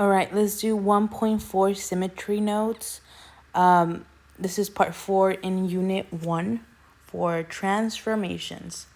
All right, let's do 1.4 symmetry notes. This is part 4 in unit 1 for transformations.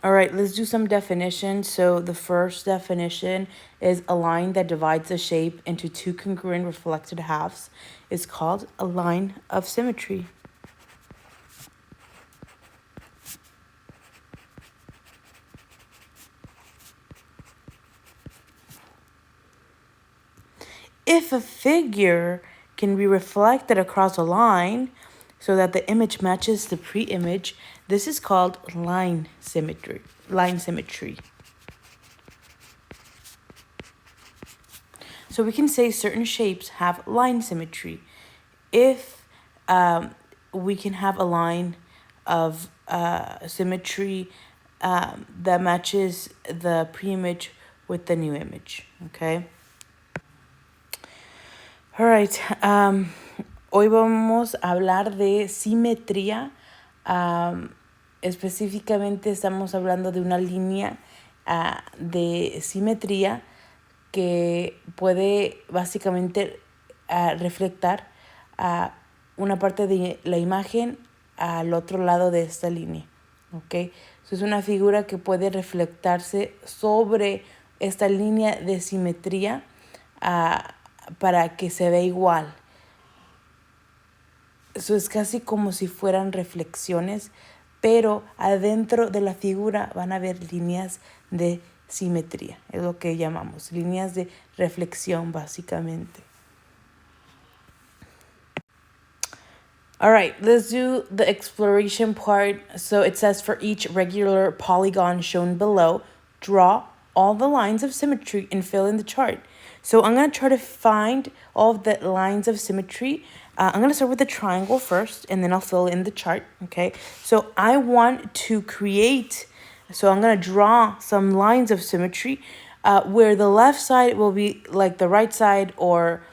All right, let's do some definitions. So the first definition is a line that divides a shape into two congruent reflected halves is called a line of symmetry. If a figure can be reflected across a line so that the image matches the pre-image, this is called line symmetry. So we can say certain shapes have line symmetry. If we can have a line of symmetry that matches the pre-image with the new image, okay? All right. Hoy vamos a hablar de simetría. Específicamente estamos hablando de una línea de simetría que puede básicamente reflectar una parte de la imagen al otro lado de esta línea. ¿Ok? So, es una figura que puede reflectarse sobre esta línea de simetría para que se vea igual. Eso es casi como si fueran reflexiones, pero adentro de la figura van a haber líneas de simetría. Es lo que llamamos líneas de reflexión, básicamente. All right, let's do the exploration part. So it says for each regular polygon shown below, draw all the lines of symmetry and fill in the chart. So I'm going to try to find all of the lines of symmetry. I'm going to start with the triangle first, and then I'll fill in the chart, okay? So I want to create, so I'm going to draw some lines of symmetry where the left side will be like the right side or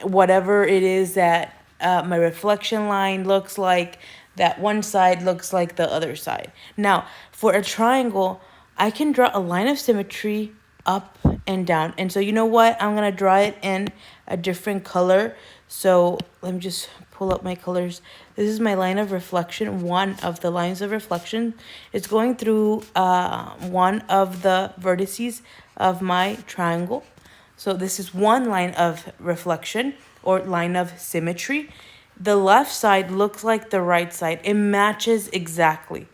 whatever it is that my reflection line looks like, that one side looks like the other side. Now, for a triangle, I can draw a line of symmetry up and down. And so you know what? I'm going to draw it in a different color. So let me just pull up my colors. This is my line of reflection. One of the lines of reflection. It's going through one of the vertices of my triangle. So this is one line of reflection or line of symmetry. The left side looks like the right side. It matches exactly,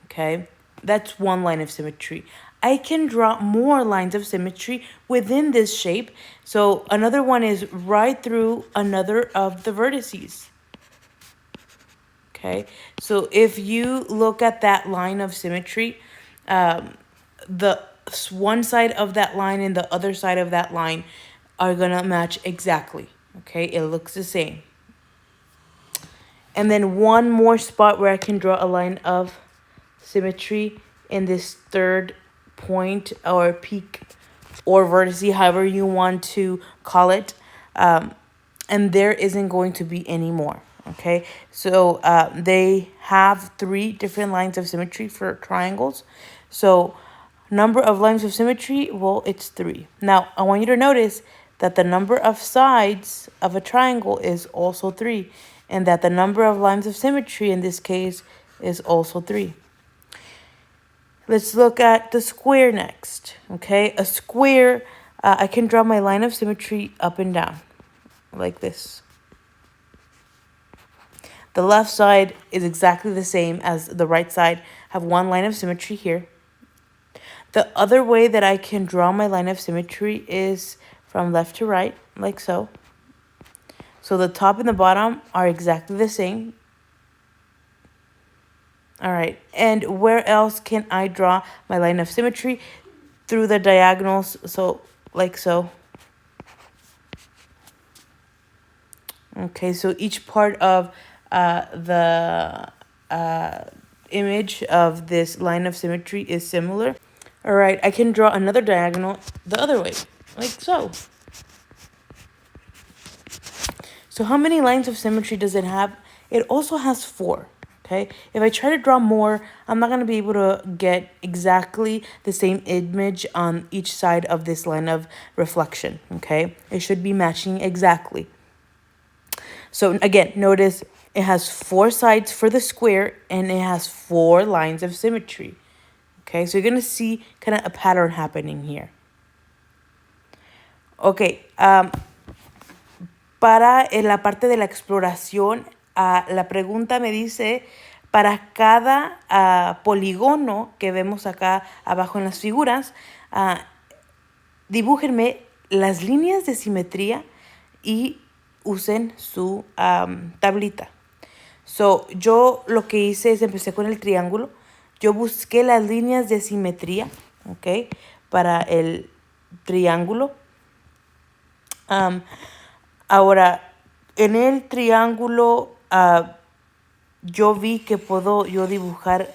okay? That's one line of symmetry. I can draw more lines of symmetry within this shape. So another one is right through another of the vertices. Okay, so if you look at that line of symmetry, the one side of that line and the other side of that line are gonna match exactly. Okay, it looks the same. And then one more spot where I can draw a line of symmetry in this third point or peak or vertice, however you want to call it. And there isn't going to be any more. Okay, so they have 3 different lines of symmetry for triangles. So number of lines of symmetry, well, it's 3. Now, I want you to notice that the number of sides of a triangle is also 3, and that the number of lines of symmetry in this case is also 3. Let's look at the square next, okay? A square, I can draw my line of symmetry up and down, like this. The left side is exactly the same as the right side. I have one line of symmetry here. The other way that I can draw my line of symmetry is from left to right, like so. So the top and the bottom are exactly the same. All right, and where else can I draw my line of symmetry? Through the diagonals, so like so. Okay, so each part of the image of this line of symmetry is similar. All right, I can draw another diagonal the other way, like so. So how many lines of symmetry does it have? It also has 4. Okay, if I try to draw more, I'm not going to be able to get exactly the same image on each side of this line of reflection. Okay, it should be matching exactly. So again, notice it has 4 sides for the square and it has 4 lines of symmetry. Okay, so you're going to see kind of a pattern happening here. Okay, para la parte de la exploración, la pregunta me dice, para cada polígono que vemos acá abajo en las figuras, dibújenme las líneas de simetría y usen su tablita. So, yo lo que hice es empecé con el triángulo. Yo busqué las líneas de simetría, ¿ok? Para el triángulo. Ahora, en el triángulo, yo vi que puedo yo dibujar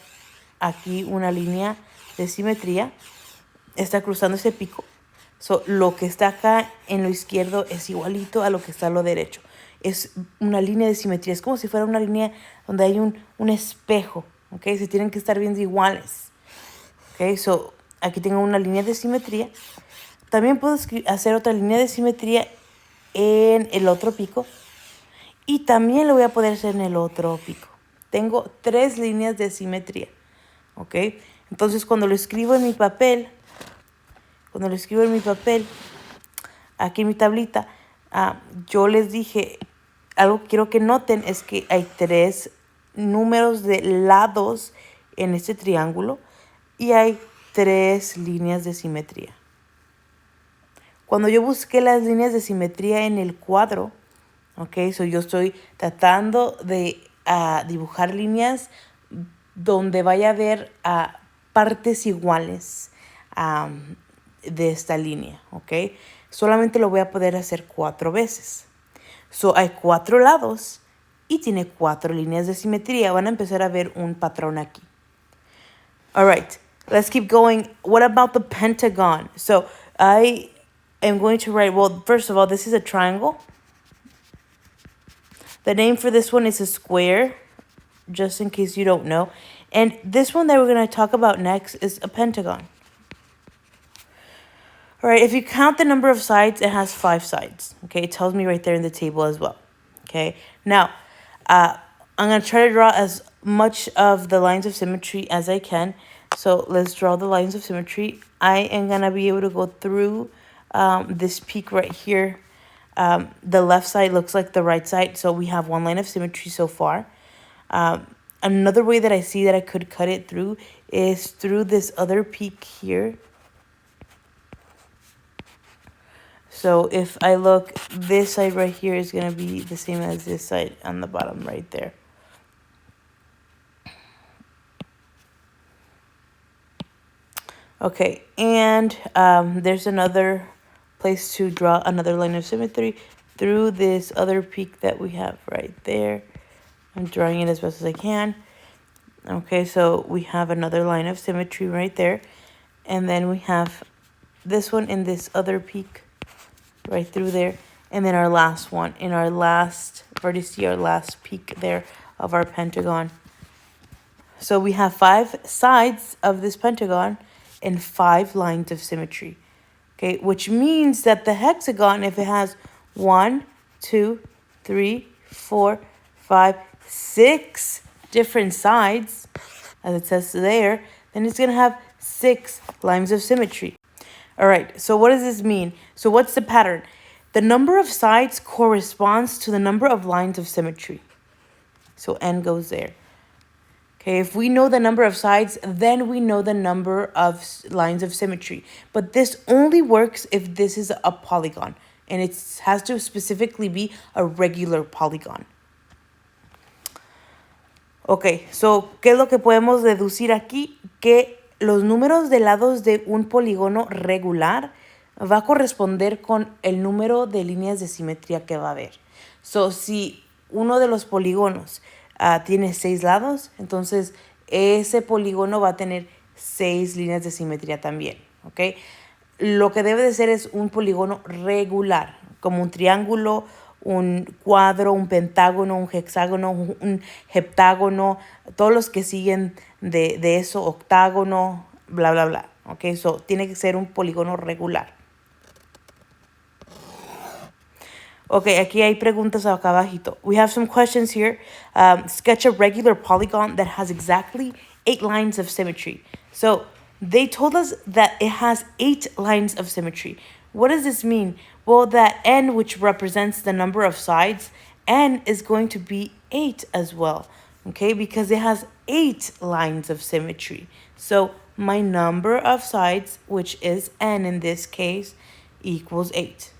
aquí una línea de simetría. Está cruzando ese pico. So, lo que está acá en lo izquierdo es igualito a lo que está a lo derecho. Es una línea de simetría. Es como si fuera una línea donde hay un espejo. ¿Ok? Se tienen que estar viendo iguales. ¿Ok? So, aquí tengo una línea de simetría. También puedo hacer otra línea de simetría en el otro pico. Y también lo voy a poder hacer en el otro pico. Tengo 3 líneas de simetría. ¿Ok? Entonces, cuando lo escribo en mi papel, aquí en mi tablita, yo les dije, algo que quiero que noten es que hay 3 números de lados en este triángulo y hay 3 líneas de simetría. Cuando yo busqué las líneas de simetría en el cuadro, ok, so yo estoy tratando de dibujar líneas donde vaya a haber partes iguales de esta línea, ok. Solamente lo voy a poder hacer 4 veces. So, hay 4 lados y tiene 4 líneas de simetría. Van a empezar a ver un patrón aquí. All right, let's keep going. What about the pentagon? So, I am going to write, well, first of all, this is a triangle. The name for this one is a square, just in case you don't know. And this one that we're going to talk about next is a pentagon. All right, if you count the number of sides, it has 5 sides. Okay, it tells me right there in the table as well. Okay, now I'm going to try to draw as much of the lines of symmetry as I can. So let's draw the lines of symmetry. I am going to be able to go through this peak right here. The left side looks like the right side, so we have 1 line of symmetry so far. Another way that I see that I could cut it through is through this other peak here. So if I look, this side right here is going to be the same as this side on the bottom right there. Okay, and there's another place to draw another line of symmetry through this other peak that we have right there. I'm drawing it as best as I can. Okay, so we have another line of symmetry right there. And then we have this one in this other peak right through there. And then our last one in our last vertex, our last peak there of our pentagon. So we have 5 sides of this pentagon and 5 lines of symmetry. Okay, which means that the hexagon, if it has 1, 2, 3, 4, 5, 6 different sides, as it says there, then it's going to have 6 lines of symmetry. All right, so what does this mean? So what's the pattern? The number of sides corresponds to the number of lines of symmetry. So n goes there. Okay, if we know the number of sides, then we know the number of lines of symmetry. But this only works if this is a polygon. And it has to specifically be a regular polygon. Ok, so, ¿qué es lo que podemos deducir aquí? Que los números de lados de un polígono regular va a corresponder con el número de líneas de simetría que va a haber. So, si uno de los polígonos tiene 6 lados, entonces ese polígono va a tener 6 líneas de simetría también, ¿ok? Lo que debe de ser es un polígono regular, como un triángulo un cuadro, un pentágono, un hexágono, un heptágono, todos los que siguen de eso, octágono, bla, bla, bla. Ok, so tiene que ser un polígono regular. Ok, aquí hay preguntas acá abajito. We have some questions here. Sketch a regular polygon that has exactly 8 lines of symmetry. So they told us that it has 8 lines of symmetry. What does this mean? Well, that n, which represents the number of sides, n is going to be 8 as well. Okay, because it has 8 lines of symmetry. So my number of sides, which is n in this case, equals 8.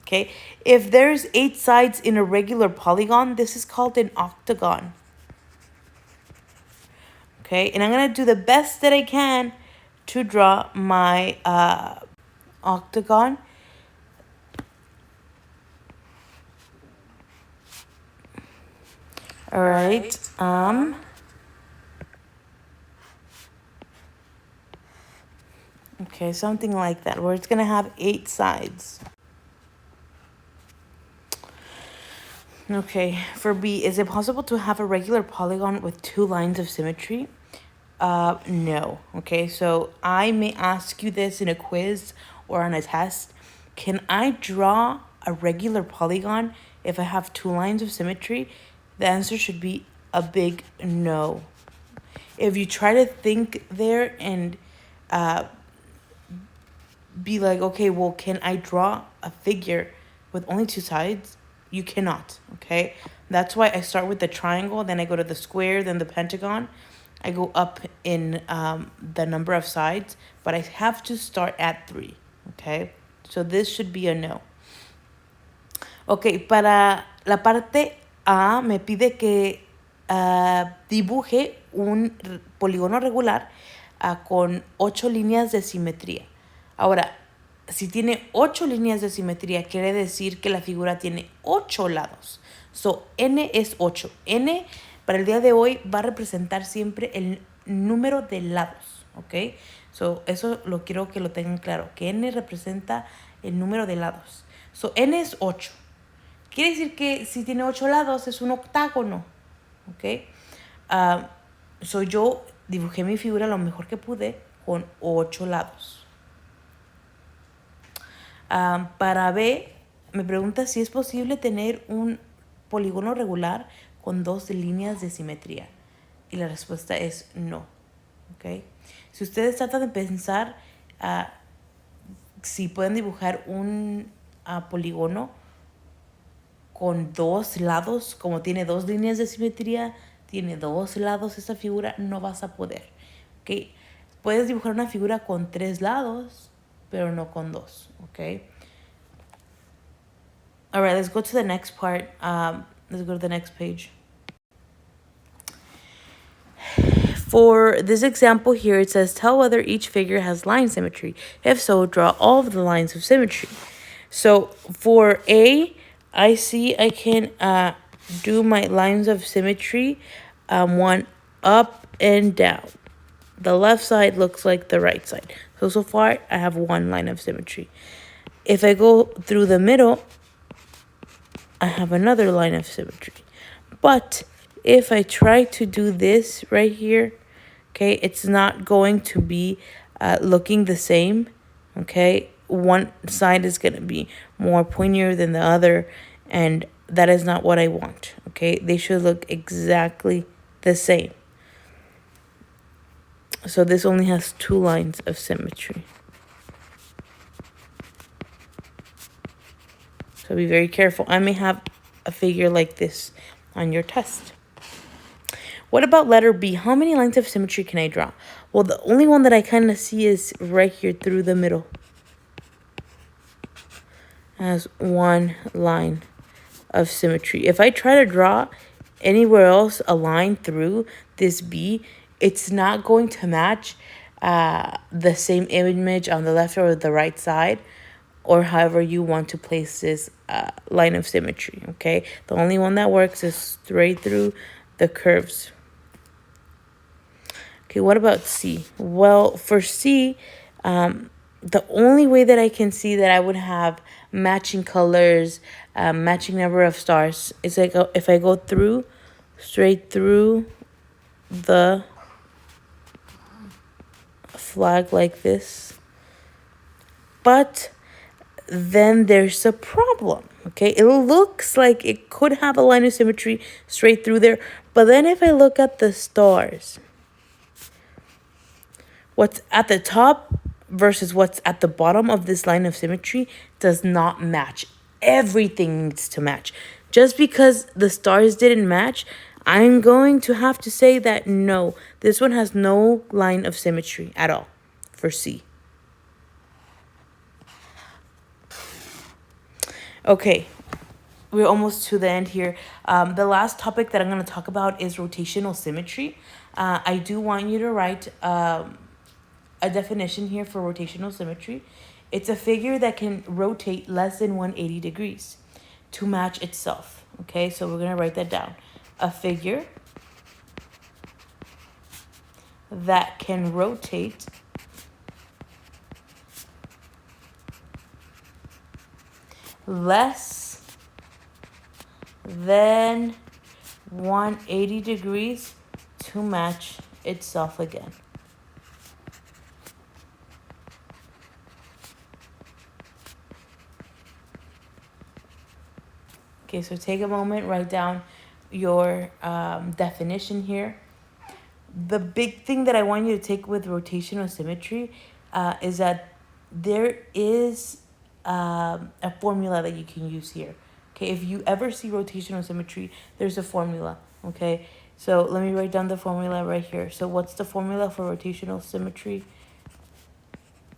Okay, if there's 8 sides in a regular polygon, this is called an octagon. Okay, and I'm gonna do the best that I can to draw my octagon. All right. Okay, something like that, where it's gonna have 8 sides. Okay, for B, is it possible to have a regular polygon with 2 lines of symmetry? No. Okay, so I may ask you this in a quiz or on a test. Can I draw a regular polygon if I have 2 lines of symmetry? The answer should be a big no. If you try to think there and be like, okay, well, can I draw a figure with only 2 sides? You cannot, okay? That's why I start with the triangle, then I go to the square, then the pentagon. I go up in the number of sides, but I have to start at 3, okay? So this should be a no. Ok, para la parte A me pide que dibuje un polígono regular con 8 líneas de simetría. Ahora, si tiene 8 líneas de simetría, quiere decir que la figura tiene 8 lados. So, n es 8. N, para el día de hoy, va a representar siempre el número de lados, ¿ok? So, eso lo quiero que lo tengan claro, que n representa el número de lados. So, n es 8. Quiere decir que si tiene 8 lados es un octágono, ¿ok? So, yo dibujé mi figura lo mejor que pude con 8 lados. Para B, me pregunta si es posible tener un polígono regular con 2 líneas de simetría. Y la respuesta es no. ¿Okay? Si ustedes tratan de pensar si pueden dibujar un polígono con 2 lados, como tiene 2 líneas de simetría, tiene 2 lados esta figura, no vas a poder. ¿Okay? Puedes dibujar una figura con 3 lados, pero no con 2, okay? All right, let's go to the next part. Let's go to the next page. For this example here, it says, tell whether each figure has line symmetry. If so, draw all of the lines of symmetry. So for A, I see I can do my lines of symmetry, one up and down. The left side looks like the right side. So far, I have 1 line of symmetry. If I go through the middle, I have another line of symmetry. But if I try to do this right here, okay, it's not going to be looking the same, okay? One side is going to be more pointier than the other, and that is not what I want, okay? They should look exactly the same. So this only has 2 lines of symmetry. So be very careful. I may have a figure like this on your test. What about letter B? How many lines of symmetry can I draw? Well, the only one that I kind of see is right here through the middle. It has 1 line of symmetry. If I try to draw anywhere else a line through this B, it's not going to match the same image on the left or the right side, or however you want to place this line of symmetry, okay? The only one that works is straight through the curves. Okay, what about C? Well, for C, the only way that I can see that I would have matching colors, matching number of stars is like if I go through, straight through the flag like this. But then there's a problem, okay? It looks like it could have a line of symmetry straight through there. But then if I look at the stars, what's at the top versus what's at the bottom of this line of symmetry does not match. Everything needs to match. Just because the stars didn't match, I'm going to have to say that no, this one has no line of symmetry at all for C. Okay, we're almost to the end here. The last topic that I'm going to talk about is rotational symmetry. I do want you to write a definition here for rotational symmetry. It's a figure that can rotate less than 180 degrees to match itself. Okay, so we're going to write that down. A figure that can rotate less than 180 degrees to match itself again. Okay, so take a moment, write down your definition here. The big thing that I want you to take with rotational symmetry is that there is a formula that you can use here. Okay, if you ever see rotational symmetry, there's a formula. Okay, so let me write down the formula right here. So what's the formula for rotational symmetry?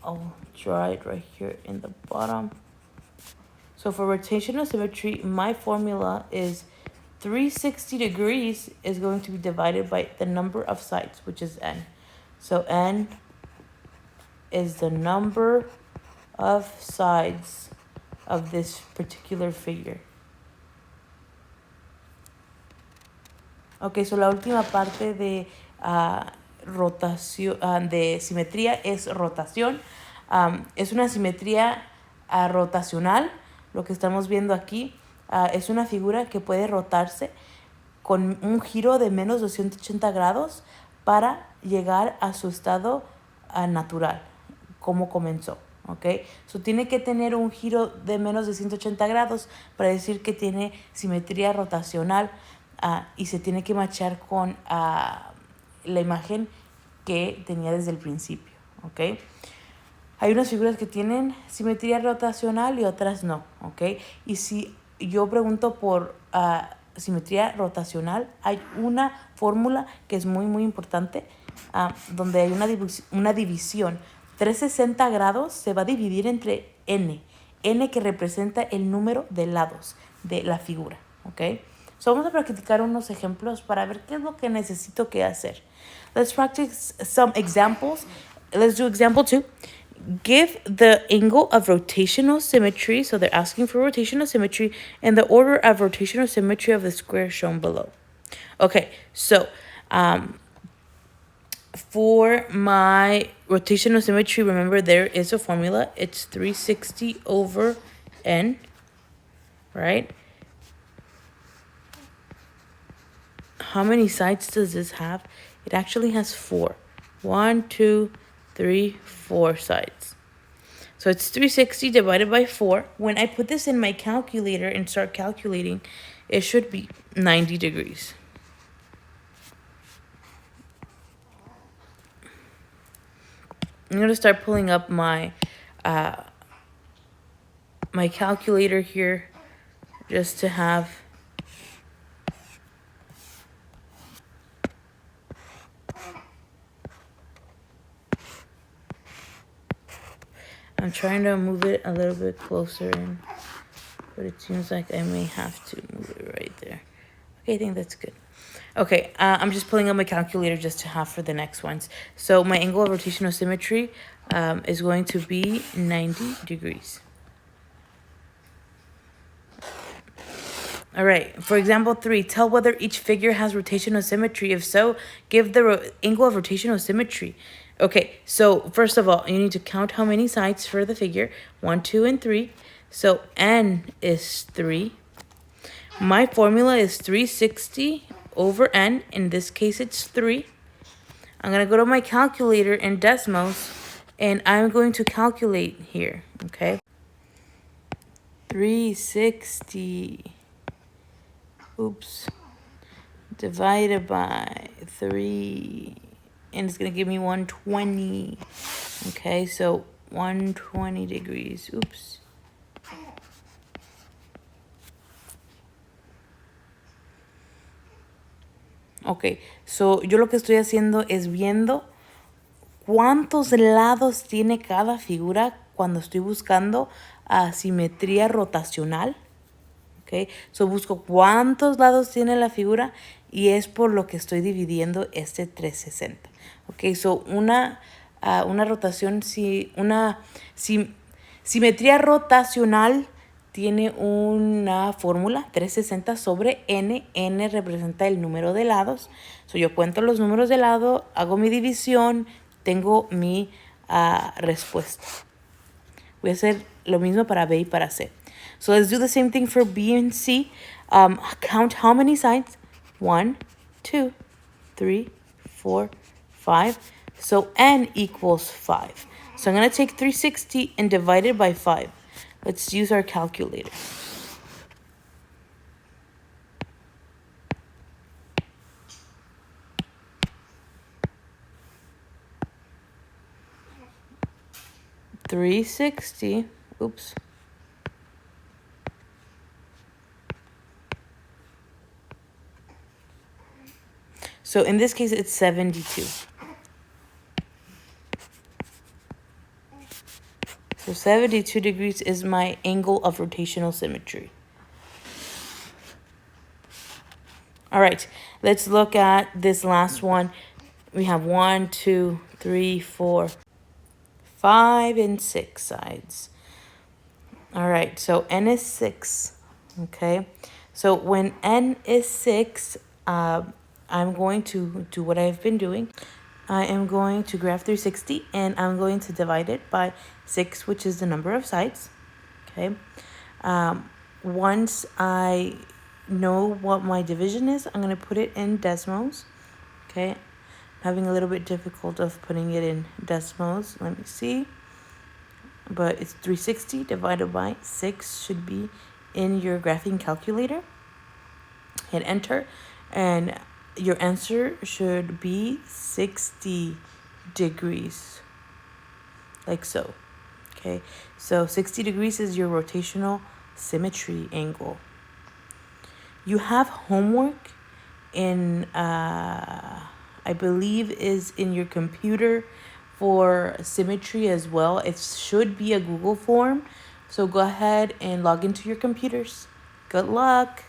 I'll draw it right here in the bottom. So for rotational symmetry, my formula is 360 degrees is going to be divided by the number of sides, which is n. So n is the number of sides of this particular figure. Ok, so la última parte de rotación, de simetría es rotación. Es una simetría rotacional. Lo que estamos viendo aquí es una figura que puede rotarse con un giro de menos 280 grados para llegar a su estado natural, como comenzó. ¿Ok? So, tiene que tener un giro de menos de 180 grados para decir que tiene simetría rotacional y se tiene que machar con la imagen que tenía desde el principio. ¿Ok? Hay unas figuras que tienen simetría rotacional y otras no, ¿ok? Y si yo pregunto por simetría rotacional, hay una fórmula que es muy, muy importante, donde hay una división. 360 grados se va a dividir entre n. N que representa el número de lados de la figura, ¿ok? So vamos a practicar unos ejemplos para ver qué es lo que necesito que hacer. Let's practice some examples. Let's do example 2. Give the angle of rotational symmetry. So they're asking for rotational symmetry and the order of rotational symmetry of the square shown below. Okay, so for my rotational symmetry, remember there is a formula. It's 360 over n, right? How many sides does this have? It actually has 4. 1, 2, 3, 4 sides. So it's 360 divided by 4. When I put this in my calculator and start calculating, it should be 90 degrees. I'm going to start pulling up my my calculator here just to have I'm trying to move it a little bit closer in, but it seems like I may have to move it right there. Okay, I think that's good. Okay, I'm just pulling up my calculator just to have for the next ones. So my angle of rotational symmetry is going to be 90 degrees. All right, for example 3, tell whether each figure has rotational symmetry. If so, give the angle of rotational symmetry. Okay, so first of all, you need to count how many sides for the figure. 1, 2, and 3. So n is 3. My formula is 360 over n. In this case, it's 3. I'm going to go to my calculator in decimals, and I'm going to calculate here, okay? 360, oops, divided by 3, and it's going to give me 120. Okay, so 120 degrees, oops. Ok, so yo lo que estoy haciendo es viendo cuántos lados tiene cada figura cuando estoy buscando simetría rotacional. Ok, so busco cuántos lados tiene la figura y es por lo que estoy dividiendo este 360. Ok, so una rotación, simetría rotacional tiene una fórmula 360 sobre n. N representa el número de lados. So yo cuento los números de lado, hago mi división, tengo mi respuesta. Voy a hacer lo mismo para B y para C. So let's do the same thing for B and C. Count how many sides? 1, 2, 3, 4, 5. So n equals 5. So I'm going to take 360 and divide it by 5. Let's use our calculator. $360, oops. So in this case, it's 72. So 72 degrees is my angle of rotational symmetry. All right, let's look at this last one. We have 1, 2, 3, 4, 5, and 6 sides. All right, so n is 6, okay? So when n is 6, I'm going to do what I've been doing. I am going to graph 360, and I'm going to divide it by 6, which is the number of sides, okay? Once I know what my division is, I'm going to put it in decimals, okay? I'm having a little bit difficult of putting it in decimals. Let me see. But it's 360 divided by 6 should be in your graphing calculator. Hit enter, and your answer should be 60 degrees, like so. Okay, so 60 degrees is your rotational symmetry angle. You have homework in, I believe is in your computer for symmetry as well. It should be a Google form. So go ahead and log into your computers. Good luck.